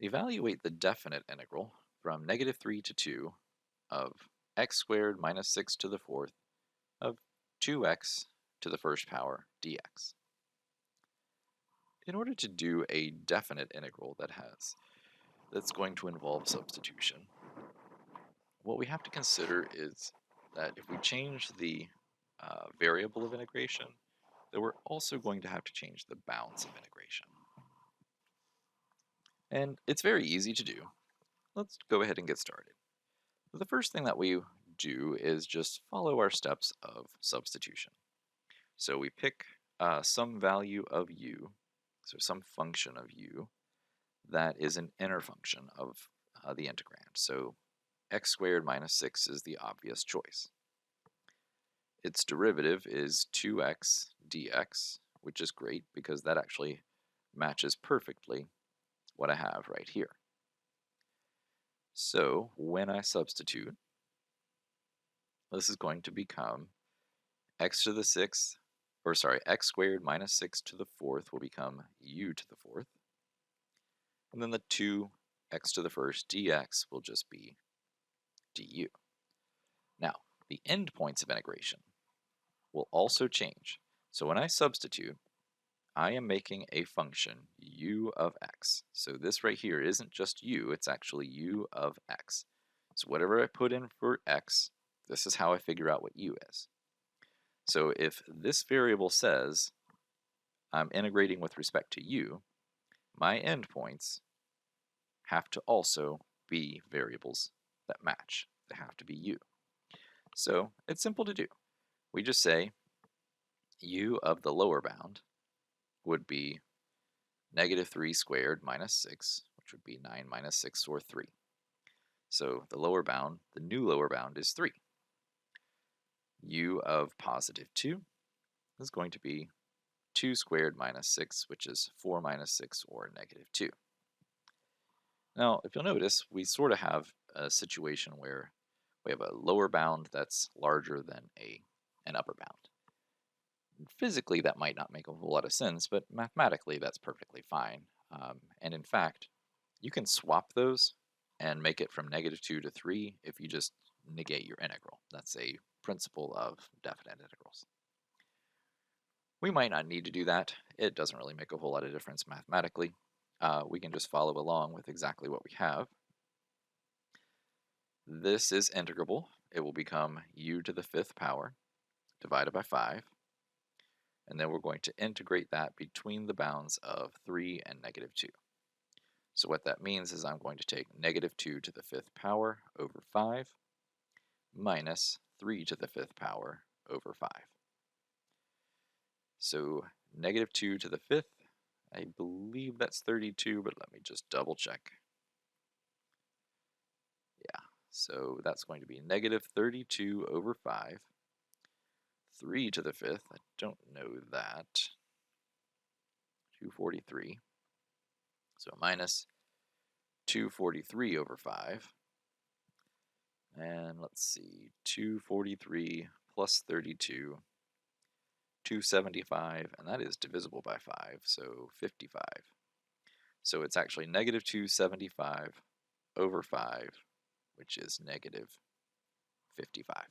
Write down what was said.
Evaluate the definite integral from -3 to 2 of x squared minus 6 to the fourth of 2x to the first power dx. In order to do a definite integral that's going to involve substitution, what we have to consider is that if we change the variable of integration, then we're also going to have to change the bounds of integration. And it's very easy to do. Let's go ahead and get started. The first thing that we do is just follow our steps of substitution. So we pick some value of u, so some function of u, that is an inner function of the integrand. So x squared minus 6 is the obvious choice. Its derivative is 2x dx, which is great because that actually matches perfectly what I have right here. So when I substitute, this is going to become x to the sixth, or sorry, x squared minus 6 to the fourth will become u to the fourth. And then the 2x to the first dx will just be du. Now, the endpoints of integration will also change. So when I substitute, I am making a function u of x. So this right here isn't just u, it's actually u of x. So whatever I put in for x, this is how I figure out what u is. So if this variable says I'm integrating with respect to u, my endpoints have to also be variables that match. They have to be u. So it's simple to do. We just say u of the lower bound would be -3 squared minus 6, which would be 9 minus 6, or 3. So the lower bound, the new lower bound is 3. U of +2 is going to be 2 squared minus 6, which is 4 minus 6, or -2. Now, if you'll notice, we sort of have a situation where we have a lower bound that's larger than an upper bound. Physically, that might not make a whole lot of sense, but mathematically, that's perfectly fine. And in fact, you can swap those and make it from -2 to 3 if you just negate your integral. That's a principle of definite integrals. We might not need to do that. It doesn't really make a whole lot of difference mathematically. We can just follow along with exactly what we have. This is integrable. It will become u to the fifth power divided by 5. And then we're going to integrate that between the bounds of 3 and -2. So what that means is I'm going to take -2 to the fifth power over 5 minus 3 to the fifth power over 5. So -2 to the fifth, I believe that's 32, but let me just double check. Yeah, so that's going to be -32 over 5. 3 to the fifth, I don't know that. 243. So minus 243 over 5. And let's see, 243 plus 32, 275, and that is divisible by 5, so 55. So it's actually -275 over 5, which is -55.